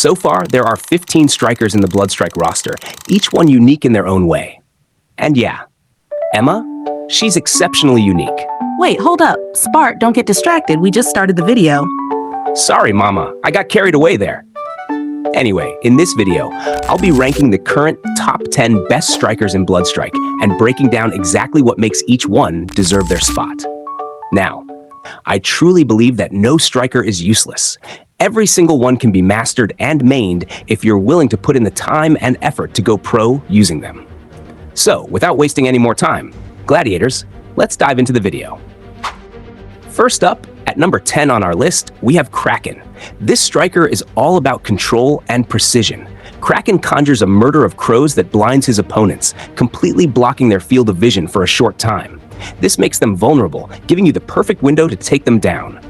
So far, there are 15 strikers in the bloodstrike roster, each one unique in their own way. And yeah, Emma, she's exceptionally unique. Wait, hold up. Spart, don't get distracted. We just started the video. Sorry, Mama, I got carried away there. Anyway, in this video, I'll be ranking the current top 10 best strikers in bloodstrike and breaking down exactly what makes each one deserve their spot. Now, I truly believe that no striker is useless. Every single one can be mastered and mained if you're willing to put in the time and effort to go pro using them. So, without wasting any more time, gladiators, let's dive into the video. First up, at number 10 on our list, we have Kraken. This striker is all about control and precision. Kraken conjures a murder of crows that blinds his opponents, completely blocking their field of vision for a short time. This makes them vulnerable, giving you the perfect window to take them down.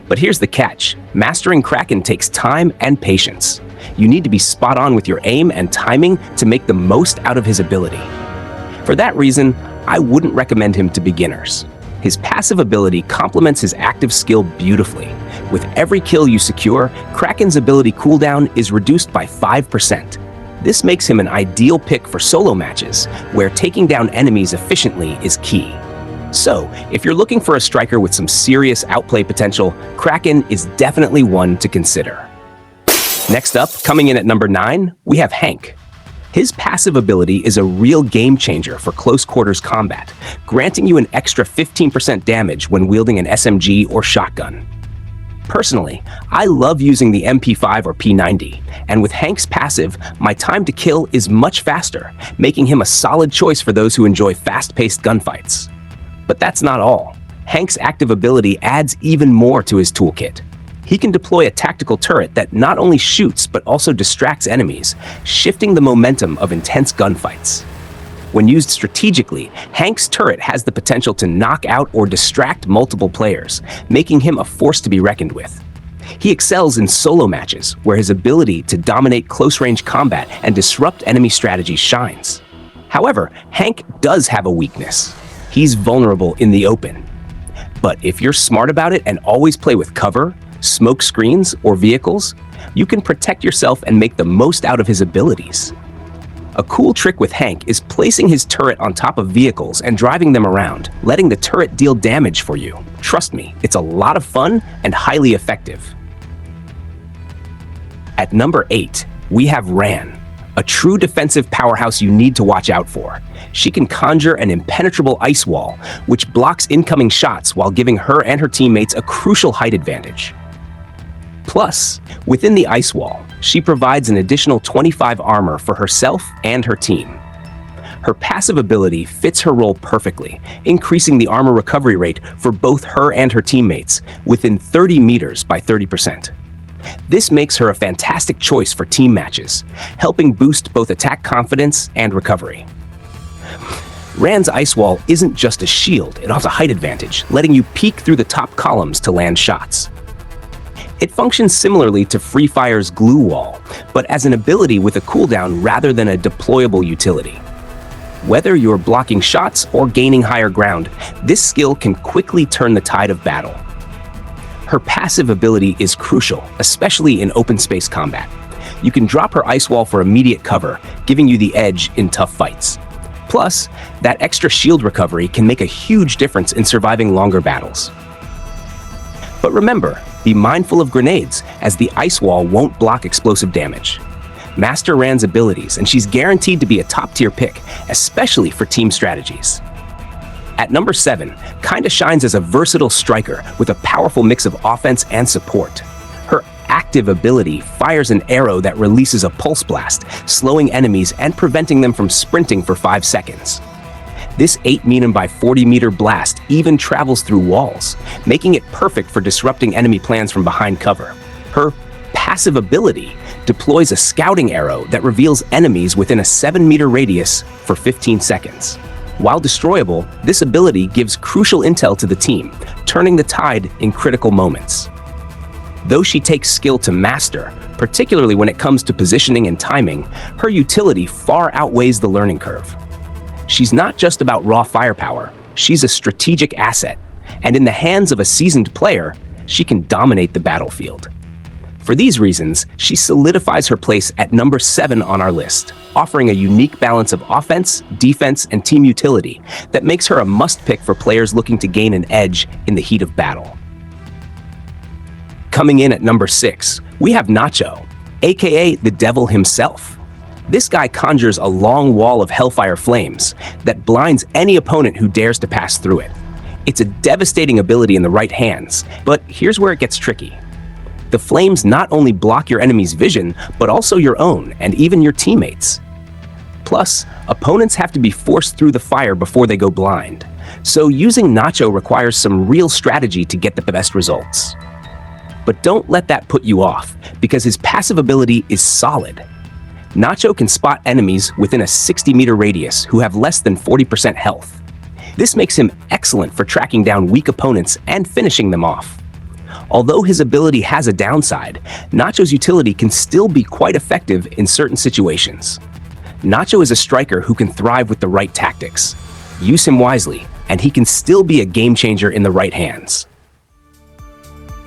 But here's the catch. Mastering Kraken takes time and patience. You need to be spot on with your aim and timing to make the most out of his ability. For that reason, I wouldn't recommend him to beginners. His passive ability complements his active skill beautifully. With every kill you secure, Kraken's ability cooldown is reduced by 5%. This makes him an ideal pick for solo matches, where taking down enemies efficiently is key. So, if you're looking for a striker with some serious outplay potential, Kraken is definitely one to consider. Next up, coming in at number 9, we have Hank. His passive ability is a real game changer for close quarters combat, granting you an extra 15% damage when wielding an SMG or shotgun. Personally, I love using the MP5 or P90, and with Hank's passive, my time to kill is much faster, making him a solid choice for those who enjoy fast-paced gunfights. But that's not all. Hank's active ability adds even more to his toolkit. He can deploy a tactical turret that not only shoots but also distracts enemies, shifting the momentum of intense gunfights. When used strategically, Hank's turret has the potential to knock out or distract multiple players, making him a force to be reckoned with. He excels in solo matches, where his ability to dominate close-range combat and disrupt enemy strategies shines. However, Hank does have a weakness. He's vulnerable in the open. But if you're smart about it and always play with cover, smoke screens, or vehicles, you can protect yourself and make the most out of his abilities. A cool trick with Hank is placing his turret on top of vehicles and driving them around, letting the turret deal damage for you. Trust me, it's a lot of fun and highly effective. At number 8, we have Ran, a true defensive powerhouse you need to watch out for. She can conjure an impenetrable ice wall, which blocks incoming shots while giving her and her teammates a crucial height advantage. Plus, within the ice wall, she provides an additional 25 armor for herself and her team. Her passive ability fits her role perfectly, increasing the armor recovery rate for both her and her teammates within 30 meters by 30%. This makes her a fantastic choice for team matches, helping boost both attack confidence and recovery. Ran's ice wall isn't just a shield, it has a height advantage, letting you peek through the top columns to land shots. It functions similarly to Free Fire's glue wall, but as an ability with a cooldown rather than a deployable utility. Whether you're blocking shots or gaining higher ground, this skill can quickly turn the tide of battle. Her passive ability is crucial, especially in open space combat. You can drop her ice wall for immediate cover, giving you the edge in tough fights. Plus, that extra shield recovery can make a huge difference in surviving longer battles. But remember, be mindful of grenades, as the ice wall won't block explosive damage. Master Ran's abilities, and she's guaranteed to be a top-tier pick, especially for team strategies. At number 7, kinda shines as a versatile striker with a powerful mix of offense and support. Her active ability fires an arrow that releases a pulse blast, slowing enemies and preventing them from sprinting for 5 seconds. This 8 by 40 meter blast even travels through walls, making it perfect for disrupting enemy plans from behind cover. Her passive ability deploys a scouting arrow that reveals enemies within a 7-meter radius for 15 seconds. While destroyable, this ability gives crucial intel to the team, turning the tide in critical moments. Though she takes skill to master, particularly when it comes to positioning and timing, her utility far outweighs the learning curve. She's not just about raw firepower, she's a strategic asset, and in the hands of a seasoned player, she can dominate the battlefield. For these reasons, she solidifies her place at number 7 on our list, offering a unique balance of offense, defense, and team utility that makes her a must-pick for players looking to gain an edge in the heat of battle. Coming in at number 6, we have Nacho, aka the devil himself. This guy conjures a long wall of hellfire flames that blinds any opponent who dares to pass through it. It's a devastating ability in the right hands, but here's where it gets tricky. The flames not only block your enemy's vision, but also your own and even your teammates. Plus, opponents have to be forced through the fire before they go blind, so using Nacho requires some real strategy to get the best results. But don't let that put you off, because his passive ability is solid. Nacho can spot enemies within a 60-meter radius who have less than 40% health. This makes him excellent for tracking down weak opponents and finishing them off. Although his ability has a downside, Nacho's utility can still be quite effective in certain situations. Nacho is a striker who can thrive with the right tactics. Use him wisely, and he can still be a game changer in the right hands.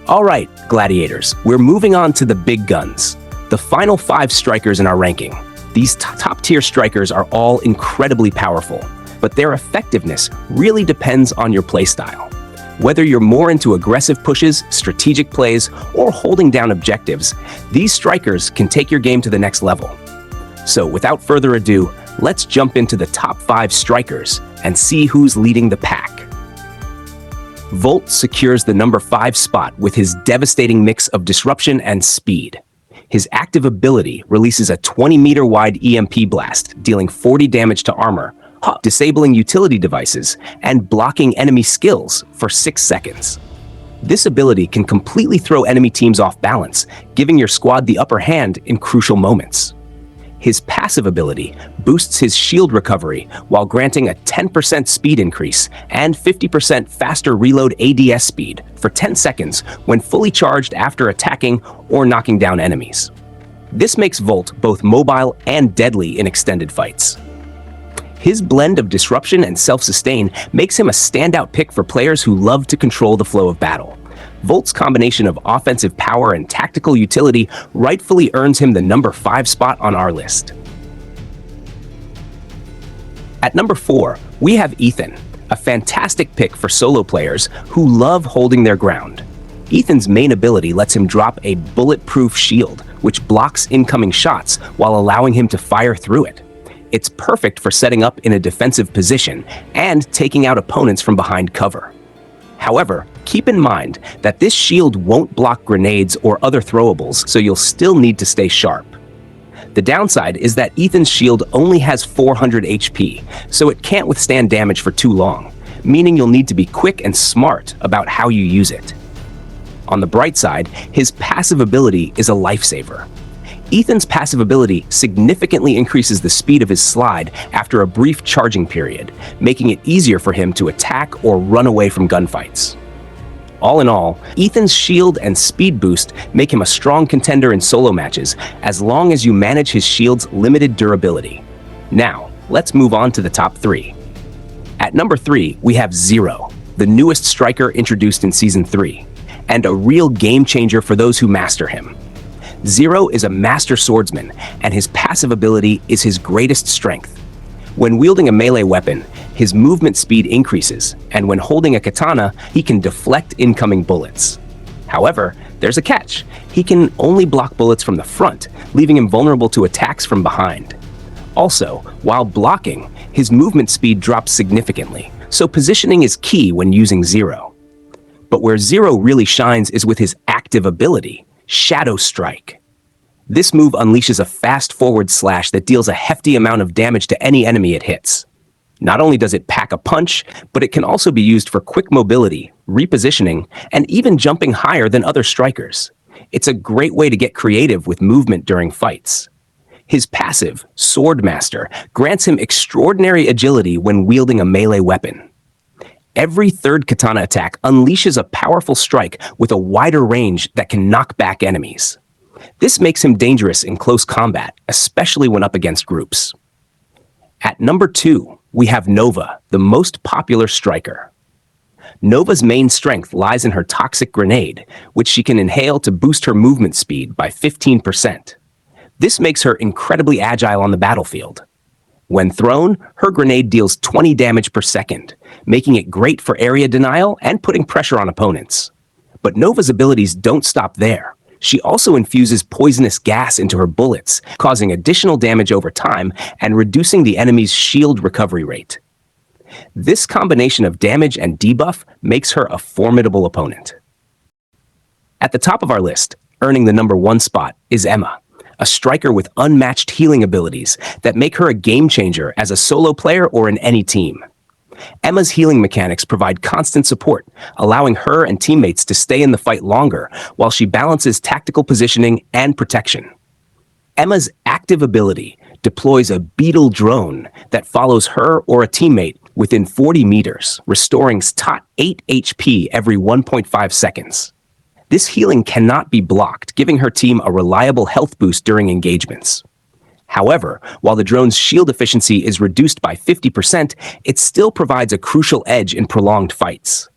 All right, Gladiators, we're moving on to the big guns, the final 5 strikers in our ranking. These top-tier strikers are all incredibly powerful, but their effectiveness really depends on your playstyle. Whether you're more into aggressive pushes, strategic plays, or holding down objectives, these strikers can take your game to the next level. So without further ado, let's jump into the top 5 strikers and see who's leading the pack. Volt secures the number 5 spot with his devastating mix of disruption and speed. His active ability releases a 20-meter wide EMP blast, dealing 40 damage to armor, disabling utility devices, and blocking enemy skills for 6 seconds. This ability can completely throw enemy teams off balance, giving your squad the upper hand in crucial moments. His passive ability boosts his shield recovery while granting a 10% speed increase and 50% faster reload ADS speed for 10 seconds when fully charged after attacking or knocking down enemies. This makes Volt both mobile and deadly in extended fights. His blend of disruption and self-sustain makes him a standout pick for players who love to control the flow of battle. Volt's combination of offensive power and tactical utility rightfully earns him the number 5 spot on our list. At number 4, we have Ethan, a fantastic pick for solo players who love holding their ground. Ethan's main ability lets him drop a bulletproof shield, which blocks incoming shots while allowing him to fire through it. It's perfect for setting up in a defensive position and taking out opponents from behind cover. However, keep in mind that this shield won't block grenades or other throwables, so you'll still need to stay sharp. The downside is that Ethan's shield only has 400 HP, so it can't withstand damage for too long, meaning you'll need to be quick and smart about how you use it. On the bright side, his passive ability is a lifesaver. Ethan's passive ability significantly increases the speed of his slide after a brief charging period, making it easier for him to attack or run away from gunfights. All in all, Ethan's shield and speed boost make him a strong contender in solo matches as long as you manage his shield's limited durability. Now, let's move on to the top 3. At number 3, we have Zero, the newest striker introduced in Season 3, and a real game changer for those who master him. Zero is a master swordsman, and his passive ability is his greatest strength. When wielding a melee weapon, his movement speed increases, and when holding a katana, he can deflect incoming bullets. However, there's a catch. He can only block bullets from the front, leaving him vulnerable to attacks from behind. Also, while blocking, his movement speed drops significantly, so positioning is key when using Zero. But where Zero really shines is with his active ability, Shadow Strike. This move unleashes a fast forward slash that deals a hefty amount of damage to any enemy it hits. Not only does it pack a punch, but it can also be used for quick mobility, repositioning, and even jumping higher than other strikers. It's a great way to get creative with movement during fights. His passive, Swordmaster, grants him extraordinary agility when wielding a melee weapon. Every third katana attack unleashes a powerful strike with a wider range that can knock back enemies. This makes him dangerous in close combat, especially when up against groups. At number 2, we have Nova, the most popular striker. Nova's main strength lies in her toxic grenade, which she can inhale to boost her movement speed by 15%. This makes her incredibly agile on the battlefield. When thrown, her grenade deals 20 damage per second, making it great for area denial and putting pressure on opponents. But Nova's abilities don't stop there. She also infuses poisonous gas into her bullets, causing additional damage over time and reducing the enemy's shield recovery rate. This combination of damage and debuff makes her a formidable opponent. At the top of our list, earning the number 1 spot, is Emma, a striker with unmatched healing abilities that make her a game changer as a solo player or in any team. Emma's healing mechanics provide constant support, allowing her and teammates to stay in the fight longer while she balances tactical positioning and protection. Emma's active ability deploys a beetle drone that follows her or a teammate within 40 meters, restoring tot 8 HP every 1.5 seconds. This healing cannot be blocked, giving her team a reliable health boost during engagements. However, while the drone's shield efficiency is reduced by 50%, it still provides a crucial edge in prolonged fights.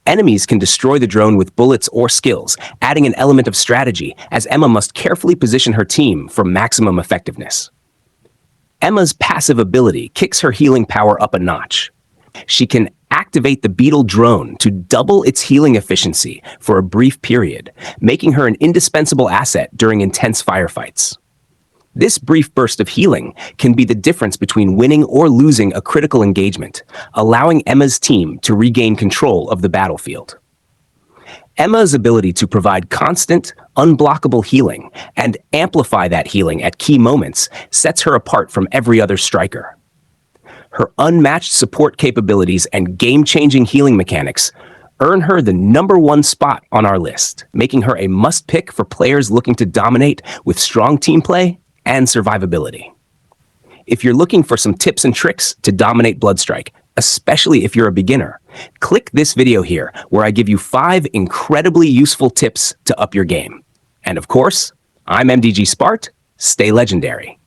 Enemies can destroy the drone with bullets or skills, adding an element of strategy, as Emma must carefully position her team for maximum effectiveness. Emma's passive ability kicks her healing power up a notch. She can activate the beetle drone to double its healing efficiency for a brief period, making her an indispensable asset during intense firefights. This brief burst of healing can be the difference between winning or losing a critical engagement, allowing Emma's team to regain control of the battlefield. Emma's ability to provide constant, unblockable healing and amplify that healing at key moments sets her apart from every other striker. Her unmatched support capabilities and game-changing healing mechanics earn her the number 1 spot on our list, making her a must-pick for players looking to dominate with strong team play and survivability. If you're looking for some tips and tricks to dominate bloodstrike, especially if you're a beginner, click this video here where I give you 5 incredibly useful tips to up your game. And of course, I'm MDG Spart. Stay legendary.